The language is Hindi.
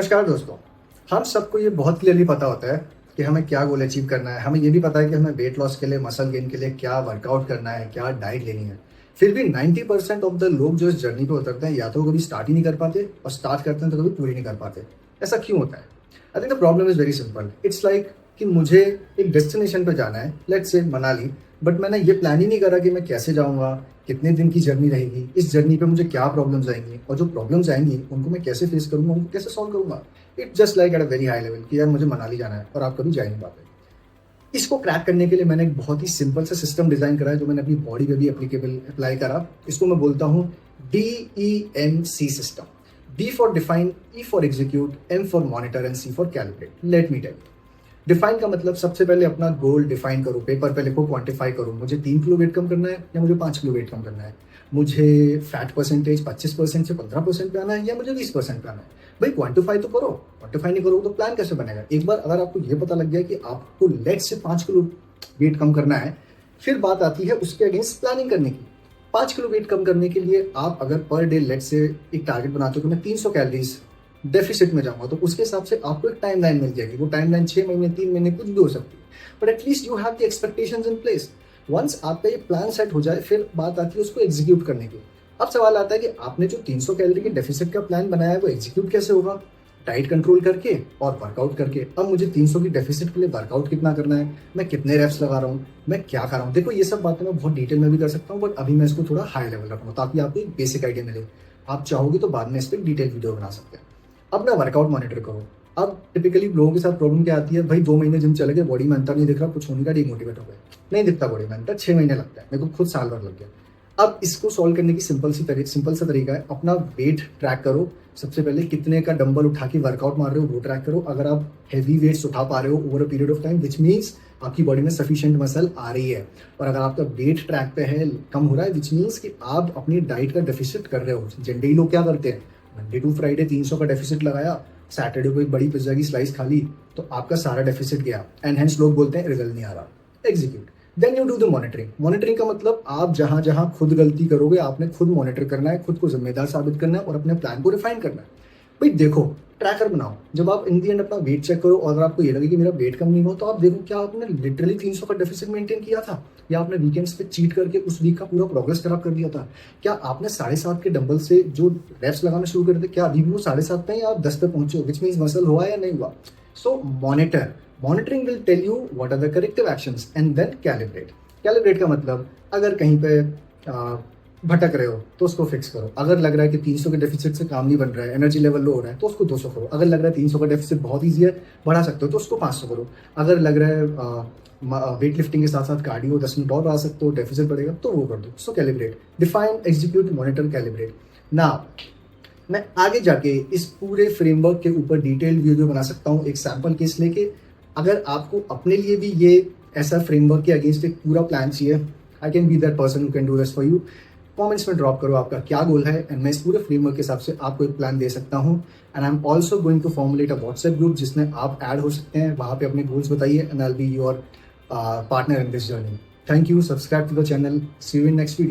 नमस्कार दोस्तों। हम सबको ये बहुत क्लियरली पता होता है कि हमें क्या गोल अचीव करना है। हमें ये भी पता है कि हमें वेट लॉस के लिए, मसल गेन के लिए क्या वर्कआउट करना है, क्या डाइट लेनी है। फिर भी 90% ऑफ द लोग जो इस जर्नी पे उतरते हैं, या तो कभी स्टार्ट ही नहीं कर पाते, और स्टार्ट करते हैं तो कभी पूरी नहीं कर पाते। ऐसा क्यों होता है? I think the problem is very simple. It's like कि मुझे एक डेस्टिनेशन पे जाना है, लेट्स से मनाली, बट मैंने ये प्लान ही नहीं करा कि मैं कैसे जाऊंगा, कितने दिन की जर्नी रहेगी, इस जर्नी पे मुझे क्या प्रॉब्लम्स आएंगी, और जो प्रॉब्लम्स आएंगी उनको मैं कैसे फेस करूंगा, उनको कैसे सॉल्व करूंगा। It just like at a very high level कि यार मुझे मनाली जाना है और आप कभी जा ही नहीं पाते। इसको क्रैक करने के लिए मैंने एक बहुत ही सिंपल सा सिस्टम डिजाइन करा है, जो मैंने अपनी बॉडी पे भी एप्लीकेबल अप्लाई करा। इसको मैं बोलता हूँ DEMC system. D for define, E for execute, M for monitor and C for calculate. Let me tell. Define का मतलब सबसे पहले अपना गोल डिफाइन करो, पेपर पे लिखो, क्वांटिफाई करो। मुझे 3 किलो वेट कम करना है या मुझे 5 किलो वेट कम करना है। मुझे फैट परसेंटेज 25% से 15% पे आना है या मुझे 20% पे आना है। भाई क्वांटिफाई तो करो। क्वांटिफाई नहीं करोगे तो प्लान कैसे बनेगा? एक बार अगर आपको ये पता लग गया कि आपको लेट से 5 किलो वेट कम करना है, फिर बात आती है उसके अगेंस्ट प्लानिंग करने की। 5 किलो वेट कम करने के लिए आप अगर पर डे लेट से एक टारगेट बनाते हो कि मैं 300 कैलोरीज डेफिसिट में जाऊंगा, तो उसके हिसाब से आपको एक टाइमलाइन मिल जाएगी। वो टाइमलाइन 6 महीने, 3 महीने, कुछ भी हो सकती है, but at least you have the expectations in place. Once आपका ये प्लान सेट हो जाए, फिर बात आती है उसको एग्जीक्यूट करने की। अब सवाल आता है कि आपने जो 300 कैलोरी के डेफिसिट का प्लान बनाया है वो एग्जीक्यूट कैसे होगा? डाइट कंट्रोल करके और वर्कआउट करके। अब मुझे 300 की डेफिसिट के लिए वर्कआउट कितना करना है, मैं कितने रेप्स लगा रहा हूँ, मैं क्या खा रहा हूँ। देखो, ये सब बातें मैं बहुत डिटेल में भी कर सकता हूँ, बट अभी मैं इसको थोड़ा हाई लेवल रखूँगा ताकि आपको एक बेसिक आइडिया मिले। आप चाहोगे तो बाद में इस पर डिटेल वीडियो बना सकते हैं। अपना वर्कआउट मॉनिटर करो। अब टिपिकली लोगों के साथ प्रॉब्लम क्या आती है, भाई 2 महीने जिम चले गए, बॉडी में अंतर नहीं दिख रहा, कुछ होने का, डिमोटिवेट हो गए। नहीं दिखता बॉडी में अंतर, 6 महीने लगता है। मेरे को खुद साल भर लग गया। अब इसको सॉल्व करने की सिंपल सा तरीका है, अपना वेट ट्रैक करो। सबसे पहले कितने का डंबल उठा के वर्कआउट मार रहे हो वो ट्रैक करो। अगर आप हैवी वेट्स उठा पा रहे हो over a period of time, which means आपकी बॉडी में सफिशिएंट मसल आ रही है। और अगर आपका वेट ट्रैक पे है, कम हो रहा है, विच मीन्स कि आप अपनी डाइट का डेफिसिट कर रहे हो। जनरली लोग क्या करते हैं, मंडे टू फ्राइडे 300 का डेफिसिट लगाया, सैटरडे को एक बड़ी पिज्जा की स्लाइस खा ली, तो आपका सारा डेफिसिट गया। एंड हेंस लोग बोलते हैं रिजल्ट नहीं आ रहा। Execute, then you do the monitoring. Monitoring का मतलब आप जहां जहां खुद गलती करोगे, आपने खुद मॉनिटर करना है, खुद को जिम्मेदार साबित करना है और अपने प्लान को रिफाइन करना है। भाई देखो, ट्रैकर बनाओ। जब आप इन दी एंड अपना वेट चेक करो और अगर आपको ये लगे कि मेरा वेट कम नहीं हो, तो आप देखो क्या आपने लिटरली 300 का डेफिसिट मेंटेन किया था, या आपने वीकेंड्स पे चीट करके उस वीक का पूरा प्रोग्रेस खराब कर दिया था। क्या आपने 7.5 के डंबल से जो रेप्स लगाना शुरू कर थे, क्या अभी भी वो 7.5 पे या आप 10 पे पहुंचे हो, विच मीन्स मसल हुआ या नहीं हुआ। So monitor. Monitoring will tell you what are the corrective actions and then calibrate. Calibrate का मतलब अगर कहीं पे भटक रहे हो तो उसको फिक्स करो। अगर लग रहा है कि 300 के डेफिसिट से काम नहीं बन रहा है, एनर्जी लेवल लो हो रहा है, तो उसको 200 करो। अगर लग रहा है 300 का डेफिसिट बहुत ईजी है, बढ़ा सकते हो, तो उसको 500 करो। अगर लग रहा है वेट लिफ्टिंग के साथ साथ कार्डियो 10 मिनट और बढ़ा सकते हो, डेफिसिट बढ़ेगा, तो वो कर दो। So calibrate, define, execute, monitor, calibrate. ना मैं आगे जाके इस पूरे फ्रेमवर्क के ऊपर डिटेल वीडियो बना सकता हूँ, एक सैम्पल केस लेके। अगर आपको अपने लिए भी ये ऐसा फ्रेमवर्क के अगेंस्ट एक पूरा प्लान चाहिए, I can be that person who can do this for you. Comments में ड्रॉप करो आपका क्या गोल है, एंड मैं इस पूरे फ्रेमवर्क के हिसाब से आपको एक प्लान दे सकता हूँ। And I am also going to formulate a WhatsApp group जिसमें आप ऐड हो सकते हैं। वहाँ पे अपने गोल्स बताइए, and I will be your partner in this journey. Thank you, subscribe to the channel, see you in next video.